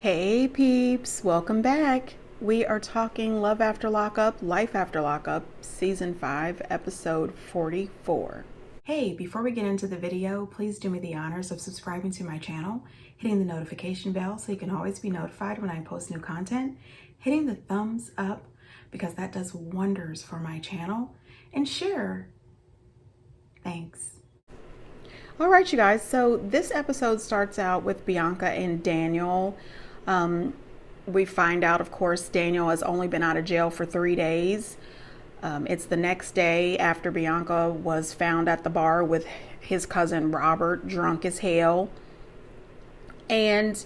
Hey peeps, welcome back. We are talking Love After Lockup, Life After Lockup, Season 5, Episode 44. Hey, before we get into the video, please do me the honors of subscribing to my channel, hitting the notification bell so you can always be notified when I post new content, hitting the thumbs up because that does wonders for my channel, and share. Thanks. All right, you guys, so this episode starts out with Bianca and Daniel. We find out, of course, Daniel has only been out of jail for 3 days. It's the next day after Bianca was found at the bar with his cousin Robert, drunk as hell. And,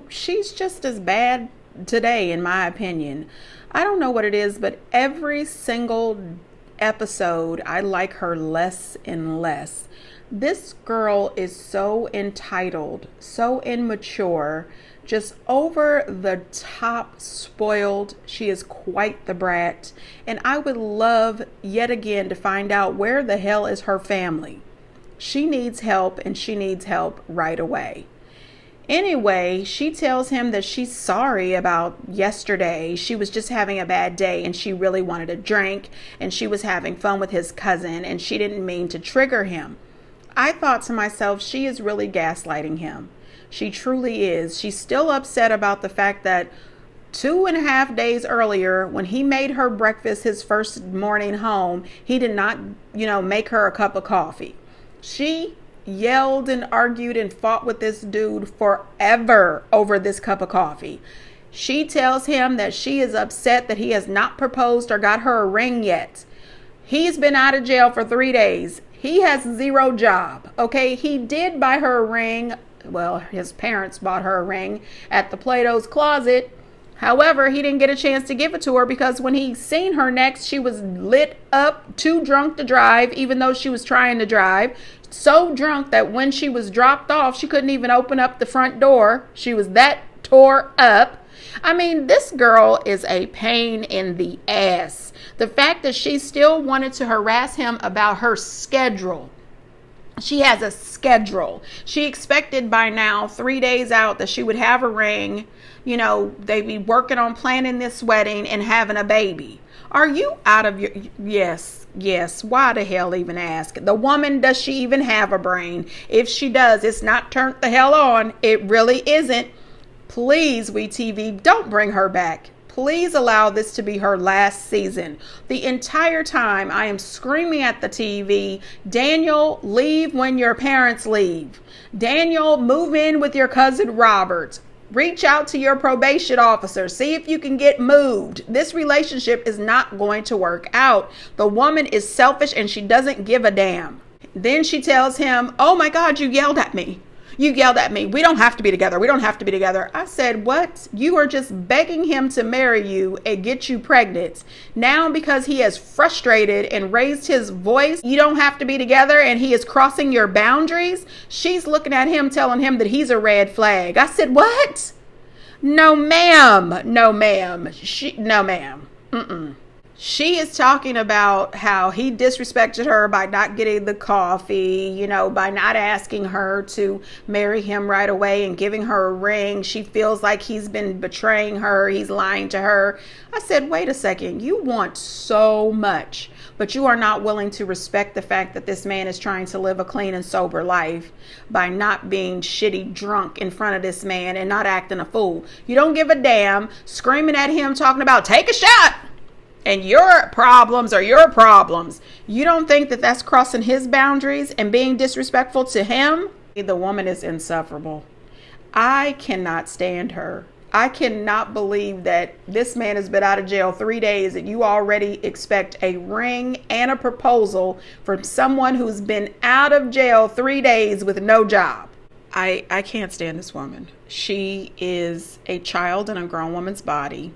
she's just as bad today, in my opinion. I don't know what it is, but every single episode, I like her less and less. This girl is so entitled, so immature, just over the top spoiled. She is quite the brat. And I would love yet again to find out where the hell is her family. She needs help, and she needs help right away. Anyway, she tells him that she's sorry about yesterday. She was just having a bad day and she really wanted a drink, and she was having fun with his cousin and she didn't mean to trigger him. I thought to myself, she is really gaslighting him. She truly is. She's still upset about the fact that 2.5 days earlier, when he made her breakfast his first morning home, he did not, make her a cup of coffee. She yelled and argued and fought with this dude forever over this cup of coffee. She tells him that she is upset that he has not proposed or got her a ring yet. He's been out of jail for 3 days. He has zero job. Okay, he did buy her a ring. Well, his parents bought her a ring at the Plato's Closet. However, he didn't get a chance to give it to her because when he seen her next, she was lit up, too drunk to drive, even though she was trying to drive. So drunk that when she was dropped off, she couldn't even open up the front door. She was that tore up. I mean, this girl is a pain in the ass. The fact that she still wanted to harass him about her schedule. She has a schedule. She expected by now, 3 days out, that she would have a ring. They'd be working on planning this wedding and having a baby. Are you out of your... Yes. Why the hell even ask? The woman, does she even have a brain? If she does, it's not turned the hell on. It really isn't. Please, WeTV, don't bring her back. Please allow this to be her last season. The entire time I am screaming at the TV, Daniel, leave when your parents leave. Daniel, move in with your cousin Robert. Reach out to your probation officer. See if you can get moved. This relationship is not going to work out. The woman is selfish and she doesn't give a damn. Then she tells him, oh my God, you yelled at me. You yelled at me. We don't have to be together. We don't have to be together. I said, what? You are just begging him to marry you and get you pregnant. Now, because he has frustrated and raised his voice, you don't have to be together, and he is crossing your boundaries. She's looking at him, telling him that he's a red flag. I said, what? No, ma'am. No, ma'am. No, ma'am. She is talking about how he disrespected her by not getting the coffee, by not asking her to marry him right away and giving her a ring. She feels like he's been betraying her. He's lying to her. I said, wait a second. You want so much, but you are not willing to respect the fact that this man is trying to live a clean and sober life by not being shitty drunk in front of this man and not acting a fool. You don't give a damn, screaming at him, talking about take a shot. And your problems are your problems. You don't think that that's crossing his boundaries and being disrespectful to him? The woman is insufferable. I cannot stand her. I cannot believe that this man has been out of jail 3 days and you already expect a ring and a proposal from someone who's been out of jail 3 days with no job. I can't stand this woman. She is a child in a grown woman's body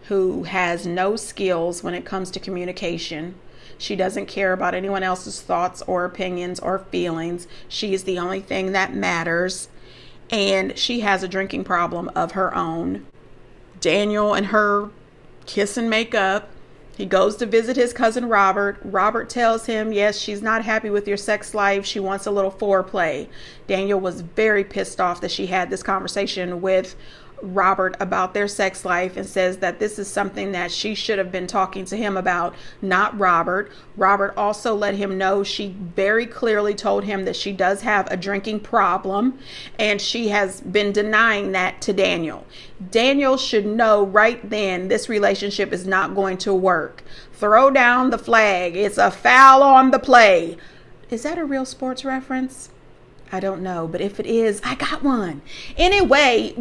who has no skills when it comes to communication. She doesn't care about anyone else's thoughts or opinions or feelings. She is the only thing that matters. And she has a drinking problem of her own. Daniel and her kiss and make up. He goes to visit his cousin Robert. Robert tells him, yes, she's not happy with your sex life. She wants a little foreplay. Daniel was very pissed off that she had this conversation with Robert about their sex life and says that this is something that she should have been talking to him about, not Robert. Robert also let him know, she very clearly told him that she does have a drinking problem, and she has been denying that to Daniel. Daniel should know right then this relationship is not going to work. Throw down the flag. It's a foul on the play. Is that a real sports reference? I don't know, but if it is, I got one. Anyway,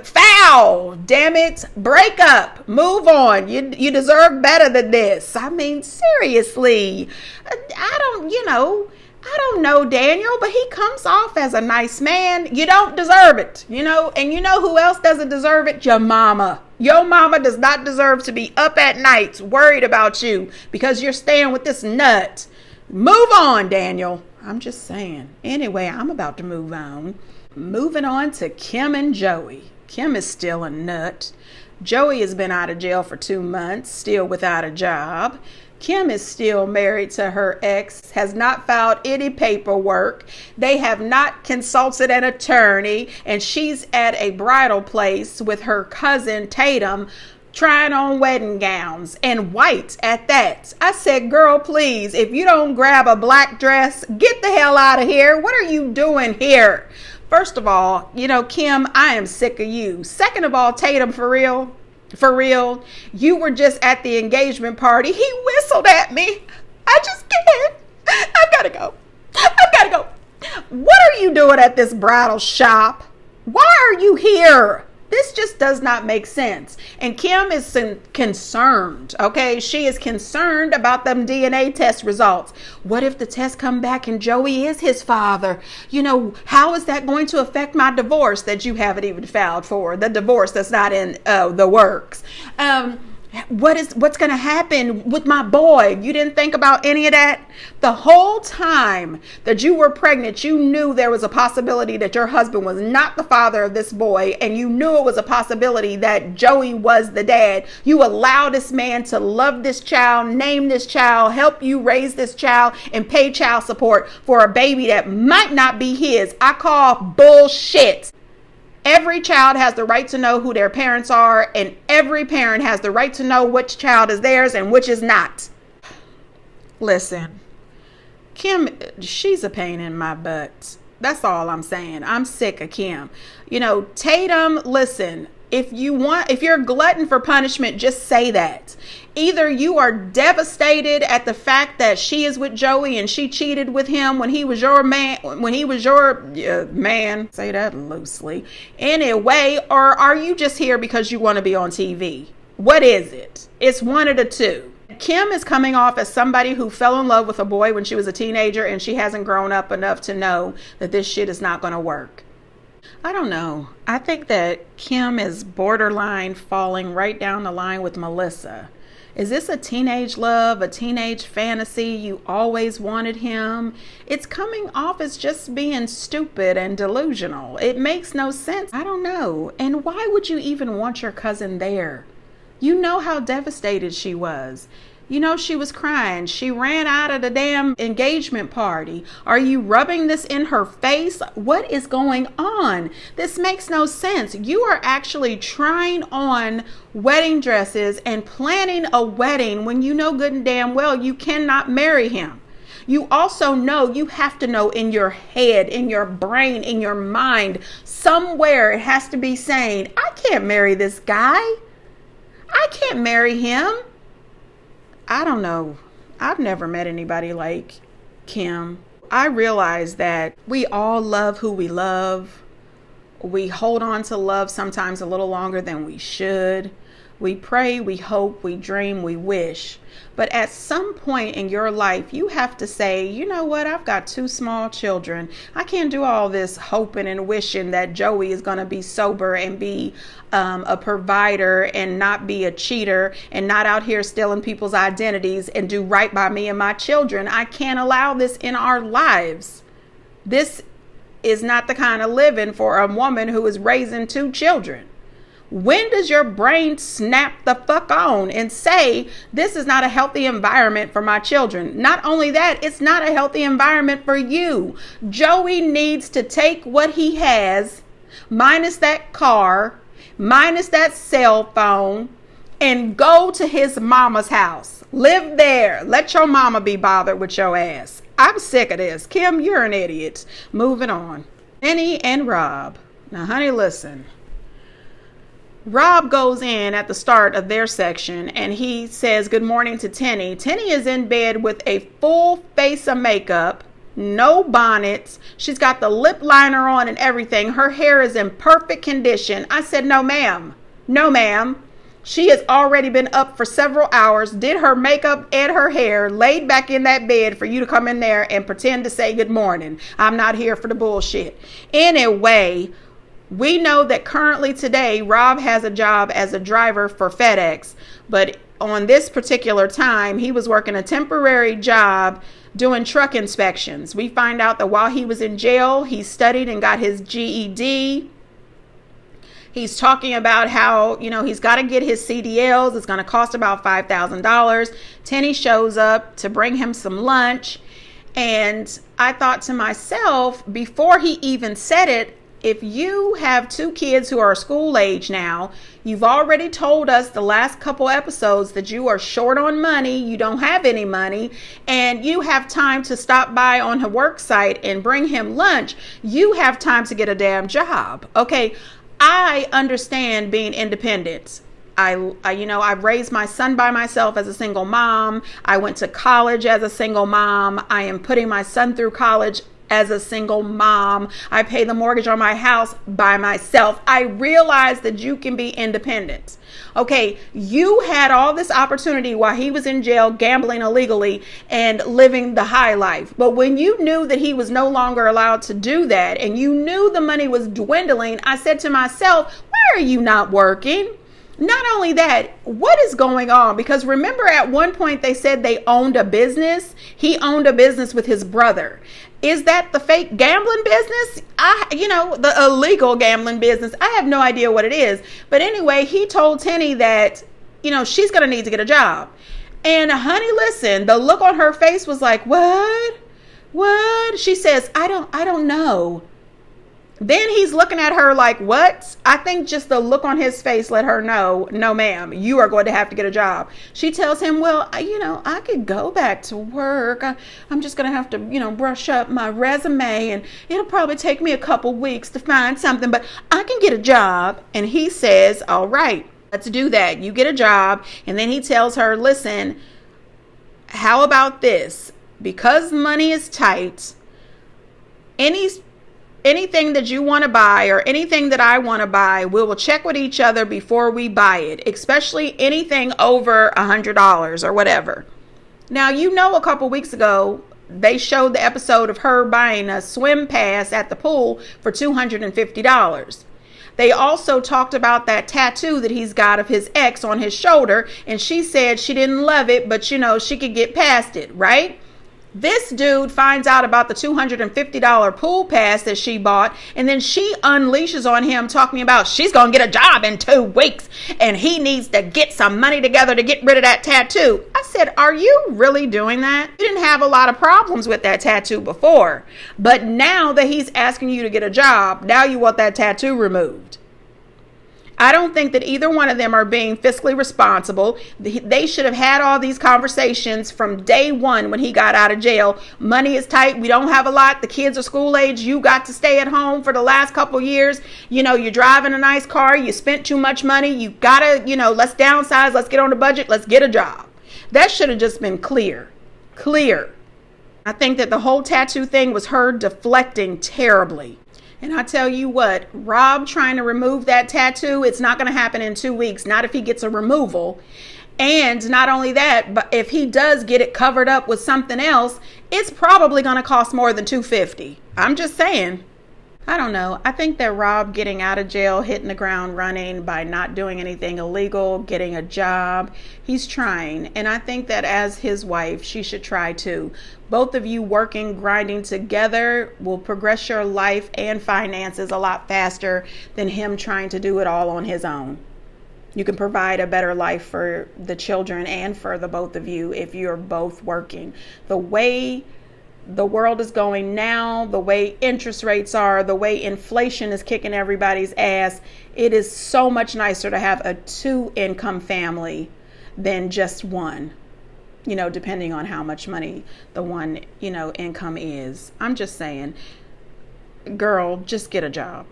foul, damn it, break up, move on. You deserve better than this. I mean, seriously, I don't know Daniel, but he comes off as a nice man. You don't deserve it, and you know who else doesn't deserve it? Your mama. Your mama does not deserve to be up at night worried about you because you're staying with this nut. Move on, Daniel. I'm just saying. Anyway, I'm about to move on. Moving on to Kim and Joey. Kim is still a nut. Joey has been out of jail for 2 months, still without a job. Kim is still married to her ex, has not filed any paperwork. They have not consulted an attorney, and she's at a bridal place with her cousin Tatum, trying on wedding gowns, and white at that. I said, girl, please, if you don't grab a black dress, get the hell out of here. What are you doing here? First of all, Kim, I am sick of you. Second of all, Tatum, for real, you were just at the engagement party. He whistled at me. I just can't. I've got to go. What are you doing at this bridal shop? Why are you here? This just does not make sense. And Kim is concerned, okay? She is concerned about them DNA test results. What if the tests come back and Joey is his father? How is that going to affect my divorce that you haven't even filed for? The divorce that's not in the works. What's going to happen with my boy? You didn't think about any of that? The whole time that you were pregnant, you knew there was a possibility that your husband was not the father of this boy, and you knew it was a possibility that Joey was the dad. You allow this man to love this child, name this child, help you raise this child, and pay child support for a baby that might not be his. I call bullshit. Every child has the right to know who their parents are, and every parent has the right to know which child is theirs and which is not. Listen, Kim, she's a pain in my butt. That's all I'm saying. I'm sick of Kim. Tatum, listen, if you're a glutton for punishment, just say that. Either you are devastated at the fact that she is with Joey and she cheated with him when he was your man, man, say that loosely, anyway, or are you just here because you want to be on TV? What is it? It's one of the two. Kim is coming off as somebody who fell in love with a boy when she was a teenager, and she hasn't grown up enough to know that this shit is not going to work. I don't know. I think that Kim is borderline falling right down the line with Melissa. Is this a teenage love, a teenage fantasy? You always wanted him. It's coming off as just being stupid and delusional. It makes no sense. I don't know. And why would you even want your cousin there? You know how devastated she was. She was crying. She ran out of the damn engagement party. Are you rubbing this in her face? What is going on? This makes no sense. You are actually trying on wedding dresses and planning a wedding when you know good and damn well you cannot marry him. You also know, you have to know in your head, in your brain, in your mind, somewhere it has to be saying, I can't marry this guy. I can't marry him. I don't know. I've never met anybody like Kim. I realize that we all love who we love. We hold on to love sometimes a little longer than we should. We pray, we hope, we dream, we wish. But at some point in your life, you have to say, you know what? I've got 2 small children. I can't do all this hoping and wishing that Joey is going to be sober and be a provider and not be a cheater and not out here stealing people's identities and do right by me and my children. I can't allow this in our lives. This is not the kind of living for a woman who is raising 2 children. When does your brain snap the fuck on and say, this is not a healthy environment for my children? Not only that, it's not a healthy environment for you. Joey needs to take what he has, minus that car, minus that cell phone, and go to his mama's house. Live there. Let your mama be bothered with your ass. I'm sick of this. Kim, you're an idiot. Moving on. Denny and Rob. Now, honey, listen. Rob goes in at the start of their section and he says good morning to Tenny. Tenny is in bed with a full face of makeup, no bonnets. She's got the lip liner on and everything. Her hair is in perfect condition. I said, no, ma'am. No, ma'am. She has already been up for several hours, did her makeup and her hair, laid back in that bed for you to come in there and pretend to say good morning. I'm not here for the bullshit. Anyway, we know that currently today, Rob has a job as a driver for FedEx, but on this particular time, he was working a temporary job doing truck inspections. We find out that while he was in jail, he studied and got his GED. He's talking about how, he's got to get his CDLs. It's going to cost about $5,000. Tenny shows up to bring him some lunch. And I thought to myself, before he even said it, if you have two kids who are school age now, you've already told us the last couple episodes that you are short on money, you don't have any money, and you have time to stop by on her work site and bring him lunch. You have time to get a damn job. Okay. I understand being independent. I've raised my son by myself as a single mom. I went to college as a single mom. I am putting my son through college as a single mom. I pay the mortgage on my house by myself. I realize that you can be independent. Okay, you had all this opportunity while he was in jail, gambling illegally and living the high life. But when you knew that he was no longer allowed to do that and you knew the money was dwindling, I said to myself, why are you not working? Not only that, what is going on? Because remember at one point they said they owned a business. He owned a business with his brother. Is that the fake gambling business? The illegal gambling business. I have no idea what it is. But anyway, he told Tenny that, she's going to need to get a job. And honey, listen, the look on her face was like, what? What? She says, I don't know. Then he's looking at her like, what? I think just the look on his face let her know, no, ma'am, you are going to have to get a job. She tells him, well, I could go back to work. I'm just going to have to, brush up my resume and it'll probably take me a couple weeks to find something, but I can get a job. And he says, all right, let's do that. You get a job. And then he tells her, listen, how about this? Because money is tight, anything that you want to buy or anything that I want to buy, we will check with each other before we buy it, especially anything over $100 or whatever. Now, a couple weeks ago, they showed the episode of her buying a swim pass at the pool for $250. They also talked about that tattoo that he's got of his ex on his shoulder, and she said she didn't love it, but she could get past it, right? This dude finds out about the $250 pool pass that she bought, and then she unleashes on him talking about she's going to get a job in 2 weeks and he needs to get some money together to get rid of that tattoo. I said, are you really doing that? You didn't have a lot of problems with that tattoo before, but now that he's asking you to get a job, now you want that tattoo removed. I don't think that either one of them are being fiscally responsible. They should have had all these conversations from day one when he got out of jail. Money is tight. We don't have a lot. The kids are school age. You got to stay at home for the last couple years. You're driving a nice car. You spent too much money. You got to, let's downsize. Let's get on the budget. Let's get a job. That should have just been clear. I think that the whole tattoo thing was her deflecting terribly. And I tell you what, Rob trying to remove that tattoo, it's not going to happen in 2 weeks. Not if he gets a removal. And not only that, but if he does get it covered up with something else, it's probably going to cost more than $250. I'm just saying. I don't know. I think that Rob getting out of jail, hitting the ground running by not doing anything illegal, getting a job, he's trying. And I think that as his wife, she should try too. Both of you working, grinding together will progress your life and finances a lot faster than him trying to do it all on his own. You can provide a better life for the children and for the both of you if you're both working. The way the world is going now, the way interest rates are, the way inflation is kicking everybody's ass, it is so much nicer to have a 2-income family than just one, depending on how much money the one, income is. I'm just saying, girl, just get a job.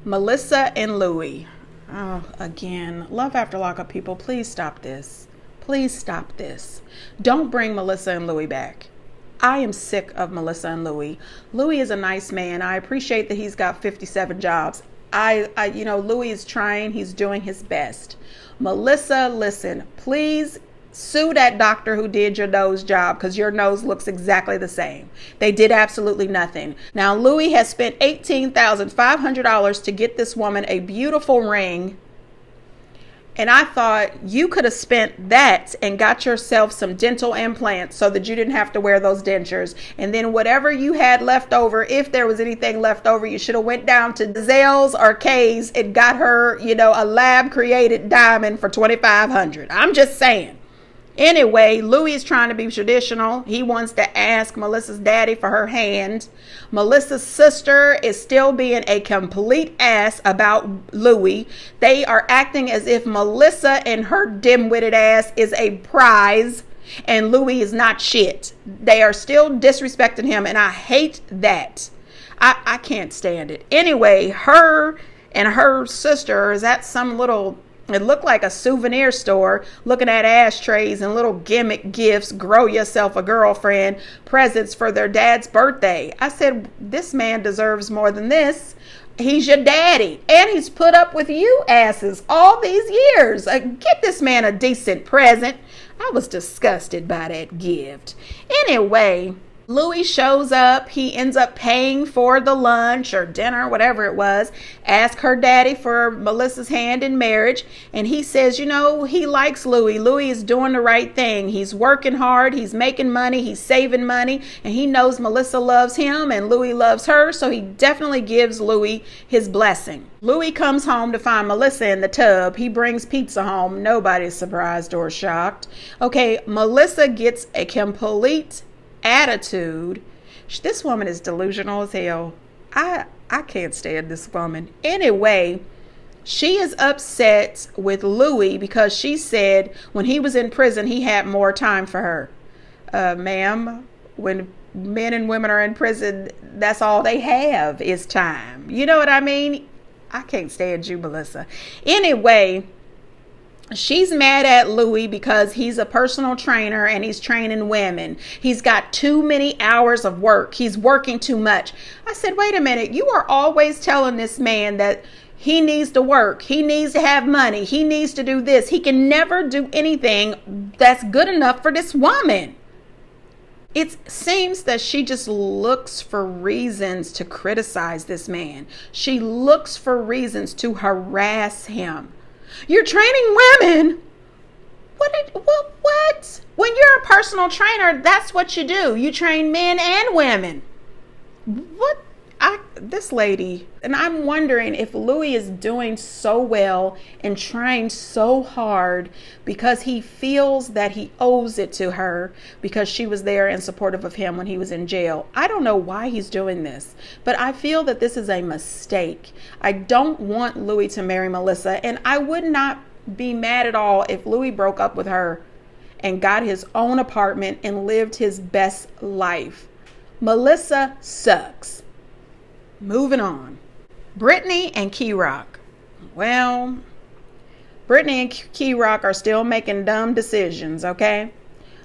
Melissa and Louie. Oh, again, Love After Lockup people, please stop this. Please stop this. Don't bring Melissa and Louie back. I am sick of Melissa and Louie. Louie is a nice man. I appreciate that he's got 57 jobs. Louie is trying. He's doing his best. Melissa, listen, please sue that doctor who did your nose job, because your nose looks exactly the same. They did absolutely nothing. Now, Louie has spent $18,500 to get this woman a beautiful ring. And I thought you could have spent that and got yourself some dental implants so that you didn't have to wear those dentures. And then whatever you had left over, if there was anything left over, you should have went down to Zales or K's and got her, a lab created diamond for $2,500. I'm just saying. Anyway, Louie is trying to be traditional. He wants to ask Melissa's daddy for her hand. Melissa's sister is still being a complete ass about Louie. They are acting as if Melissa and her dim-witted ass is a prize and Louie is not shit. They are still disrespecting him, and I hate that. I can't stand it. Anyway, her and her sister is at some little... It looked like a souvenir store, looking at ashtrays and little gimmick gifts, grow yourself a girlfriend, presents for their dad's birthday. I said, this man deserves more than this. He's your daddy, and he's put up with you asses all these years. Get this man a decent present. I was disgusted by that gift. Anyway, Louie shows up. He ends up paying for the lunch or dinner, whatever it was. Ask her daddy for Melissa's hand in marriage. And he says, he likes Louie. Louie is doing the right thing. He's working hard. He's making money. He's saving money. And he knows Melissa loves him and Louie loves her. So he definitely gives Louie his blessing. Louie comes home to find Melissa in the tub. He brings pizza home. Nobody's surprised or shocked. Okay, Melissa gets a complete attitude. This woman is delusional as hell. I can't stand this woman. Anyway, she is upset with Louie because she said when he was in prison he had more time for her. Ma'am, when men and women are in prison, that's all they have is time. You know what I mean? I can't stand you, Melissa. Anyway, she's mad at Louie because he's a personal trainer and he's training women. He's got too many hours of work. He's working too much. I said, wait a minute. You are always telling this man that he needs to work. He needs to have money. He needs to do this. He can never do anything that's good enough for this woman. It seems that she just looks for reasons to criticize this man. She looks for reasons to harass him. You're training women. What? When you're a personal trainer, that's what you do. You train men and women. This lady, and I'm wondering if Louie is doing so well and trying so hard because he feels that he owes it to her because she was there and supportive of him when he was in jail. I don't know why he's doing this, but I feel that this is a mistake. I don't want Louie to marry Melissa, and I would not be mad at all if Louie broke up with her and got his own apartment and lived his best life. Melissa sucks. Moving on. Britney and KY Rock. Well, Britney and KY Rock are still making dumb decisions, okay?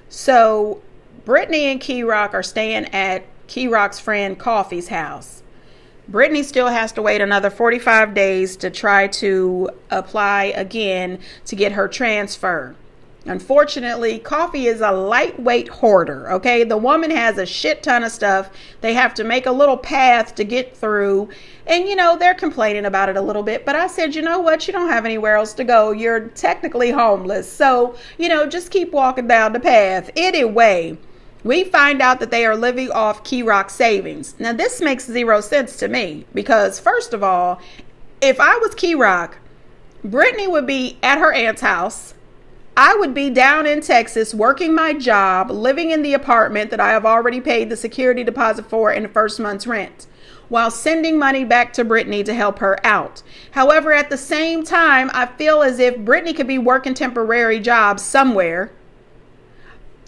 So, Britney and KY Rock are staying at KY Rock's friend Coffee's house. Britney still has to wait another 45 days to try to apply again to get her transfer. Unfortunately, Coffee is a lightweight hoarder, okay? The woman has a shit ton of stuff. They have to make a little path to get through. And, they're complaining about it a little bit. But I said, you know what? You don't have anywhere else to go. You're technically homeless. So, just keep walking down the path. Anyway, we find out that they are living off KY Rock savings. Now, this makes zero sense to me. Because, first of all, if I was KY Rock, Britney would be at her aunt's house, I would be down in Texas working my job, living in the apartment that I have already paid the security deposit for in the first month's rent, while sending money back to Britney to help her out. However, at the same time, I feel as if Britney could be working temporary jobs somewhere.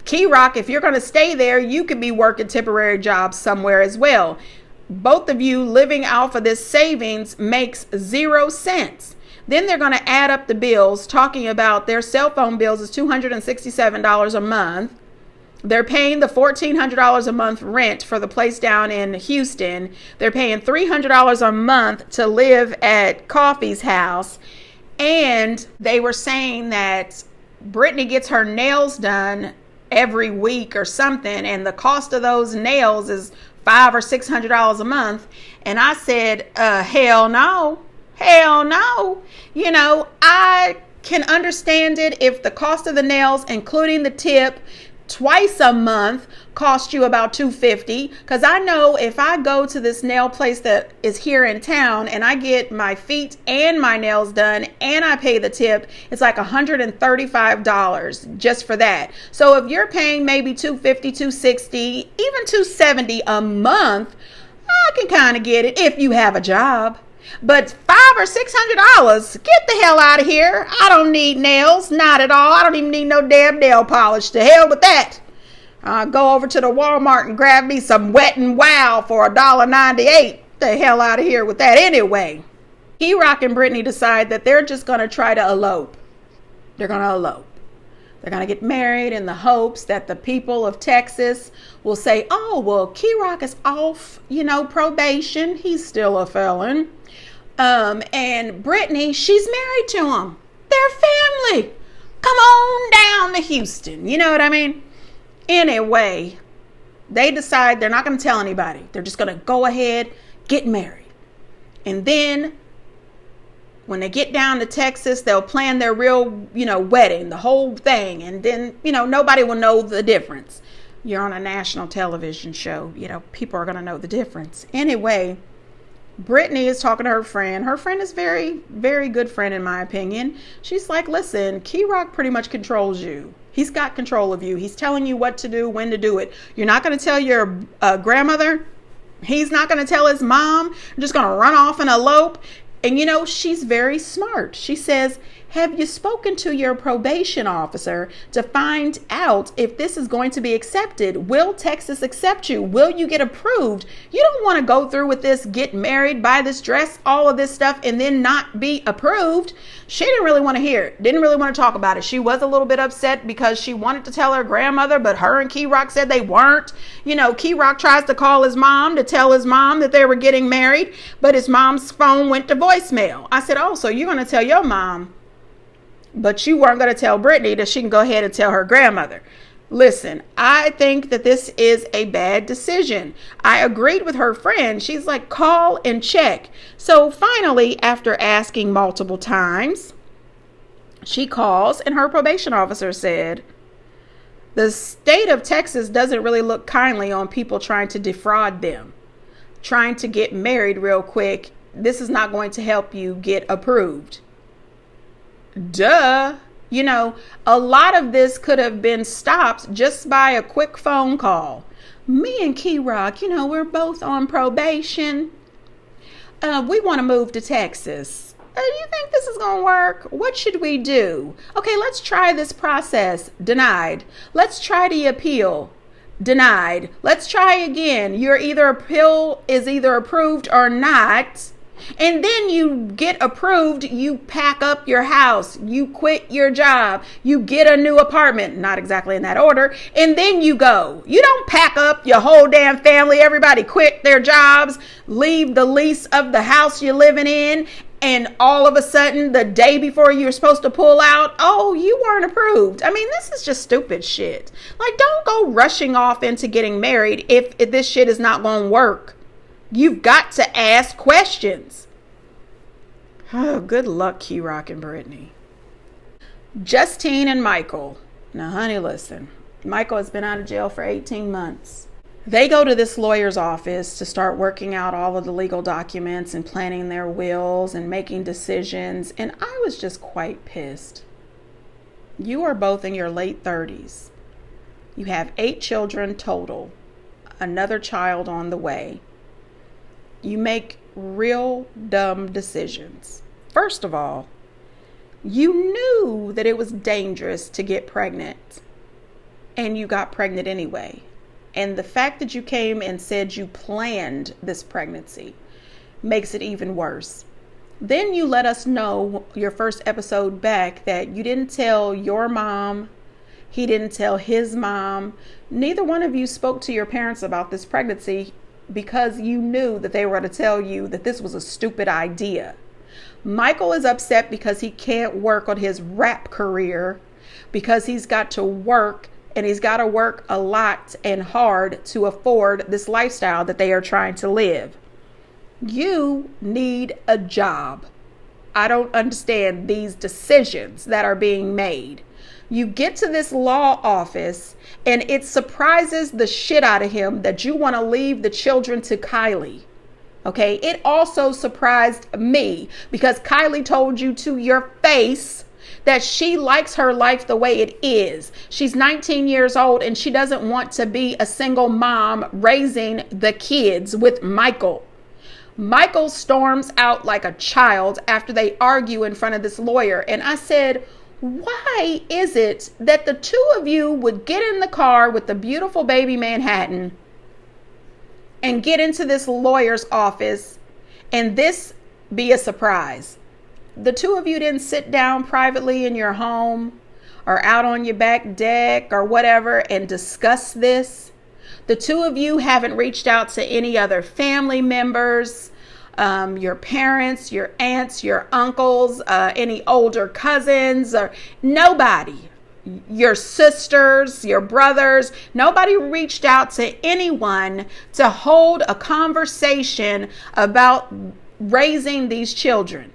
KY Rock, if you're going to stay there, you could be working temporary jobs somewhere as well. Both of you living off of this savings makes 0 cents. Then they're going to add up the bills, talking about their cell phone bills is $267 a month. They're paying the $1,400 a month rent for the place down in Houston. They're paying $300 a month to live at Coffee's house. And they were saying that Britney gets her nails done every week or something, and the cost of those nails is $500 or $600 a month. And I said, hell no. Hell no. You know, I can understand it if the cost of the nails, including the tip, twice a month cost you about $250, because I know if I go to this nail place that is here in town and I get my feet and my nails done and I pay the tip, it's like $135 just for that. So if you're paying maybe $250, $260, even $270 a month, I can kind of get it if you have a job. But $500 or $600, get the hell out of here. I don't need nails, not at all. I don't even need no damn nail polish. To hell with that. Go over to the Walmart and grab me some Wet n Wild for $1.98. The hell out of here with that anyway. KY Rock and Britney decide that they're just going to try to elope. They're going to elope. They're going to get married in the hopes that the people of Texas will say, oh, well, KY Rock is off, probation. He's still a felon. And Britney, she's married to him. They're family. Come on down to Houston. You know what I mean? Anyway, they decide they're not going to tell anybody. They're just going to go ahead, get married. And then when they get down to Texas, they'll plan their real, wedding, the whole thing. And then, nobody will know the difference. You're on a national television show. People are going to know the difference. Anyway, Britney is talking to her friend. Her friend is very, very good friend, in my opinion. She's like, listen, KY Rock pretty much controls you. He's got control of you. He's telling you what to do, when to do it. You're not going to tell your grandmother. He's not going to tell his mom. You're just going to run off and elope. And, she's very smart. She says, have you spoken to your probation officer to find out if this is going to be accepted? Will Texas accept you? Will you get approved? You don't want to go through with this, get married, buy this dress, all of this stuff, and then not be approved. She didn't really want to hear it. Didn't really want to talk about it. She was a little bit upset because she wanted to tell her grandmother, but her and KY Rock said they weren't. KY Rock tries to call his mom to tell his mom that they were getting married, but his mom's phone went to voicemail. I said, oh, so you're going to tell your mom, but you weren't going to tell Britney that she can go ahead and tell her grandmother. Listen, I think that this is a bad decision. I agreed with her friend. She's like, call and check. So finally, after asking multiple times, she calls and her probation officer said, the state of Texas doesn't really look kindly on people trying to defraud them, trying to get married real quick. This is not going to help you get approved. Duh. A lot of this could have been stopped just by a quick phone call. Me and KY Rock, we're both on probation. We want to move to Texas. You think this is going to work? What should we do? Okay, let's try this process. Denied. Let's try the appeal. Denied. Let's try again. Your appeal is either approved or not. And then you get approved, you pack up your house, you quit your job, you get a new apartment, not exactly in that order, and then you go. You don't pack up your whole damn family, everybody quit their jobs, leave the lease of the house you're living in, and all of a sudden, the day before you're supposed to pull out, oh, you weren't approved. I mean, this is just stupid shit. Like, don't go rushing off into getting married if this shit is not going to work. You've got to ask questions. Oh, good luck, KY Rock and Britney. Justine and Michael. Now, honey, listen. Michael has been out of jail for 18 months. They go to this lawyer's office to start working out all of the legal documents and planning their wills and making decisions. And I was just quite pissed. You are both in your late 30s. You have 8 children total, another child on the way. You make real dumb decisions. First of all, you knew that it was dangerous to get pregnant, and you got pregnant anyway. And the fact that you came and said you planned this pregnancy makes it even worse. Then you let us know your first episode back that you didn't tell your mom. He didn't tell his mom. Neither one of you spoke to your parents about this pregnancy because you knew that they were going to tell you that this was a stupid idea. Michael is upset because he can't work on his rap career because he's got to work, and he's got to work a lot and hard to afford this lifestyle that they are trying to live. You need a job. I don't understand these decisions that are being made. You get to this law office and it surprises the shit out of him that you want to leave the children to Kylie. Okay, it also surprised me because Kylie told you to your face that she likes her life the way it is. She's 19 years old and she doesn't want to be a single mom raising the kids with Michael. Michael storms out like a child after they argue in front of this lawyer. And I said, why is it that the two of you would get in the car with the beautiful baby Manhattan and get into this lawyer's office and this be a surprise? The two of you didn't sit down privately in your home or out on your back deck or whatever and discuss this. The two of you haven't reached out to any other family members, your parents, your aunts, your uncles, any older cousins, or nobody. Your sisters, your brothers, nobody reached out to anyone to hold a conversation about raising these children.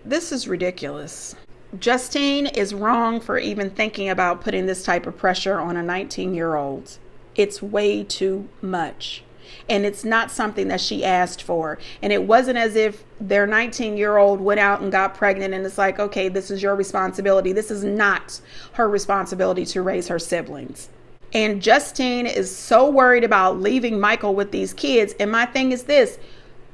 This is ridiculous. Justine is wrong for even thinking about putting this type of pressure on a 19-year-old. It's way too much. And it's not something that she asked for. And it wasn't as if their 19-year-old went out and got pregnant and it's like, okay, this is your responsibility. This is not her responsibility to raise her siblings. And Justine is so worried about leaving Michael with these kids. And my thing is this,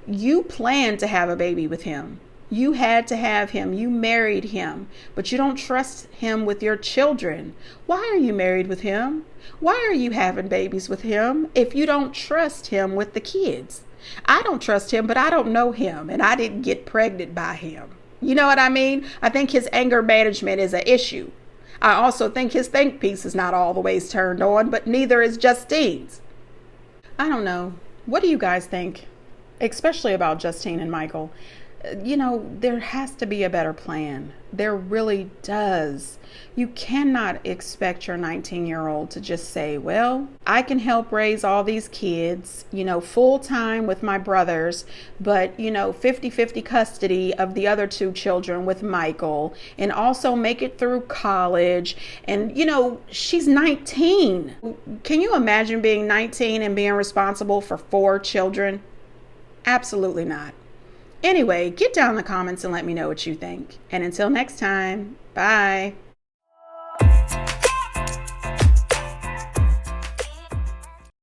you planned to have a baby with him. You had to have him. You married him, but you don't trust him with your children. Why are you married with him? Why are you having babies with him if you don't trust him with the kids? I don't trust him, but I don't know him, and I didn't get pregnant by him. You know what I mean? I think his anger management is an issue. I also think his think piece is not all the ways turned on, but neither is Justine's. I don't know. What do you guys think? Especially about Justine and Michael. You know, there has to be a better plan. There really does. You cannot expect your 19-year-old to just say, well, I can help raise all these kids, full time with my brothers, but, 50-50 custody of the other 2 children with Michael, and also make it through college. And, she's 19. Can you imagine being 19 and being responsible for 4 children? Absolutely not. Anyway, get down in the comments and let me know what you think. And until next time, bye.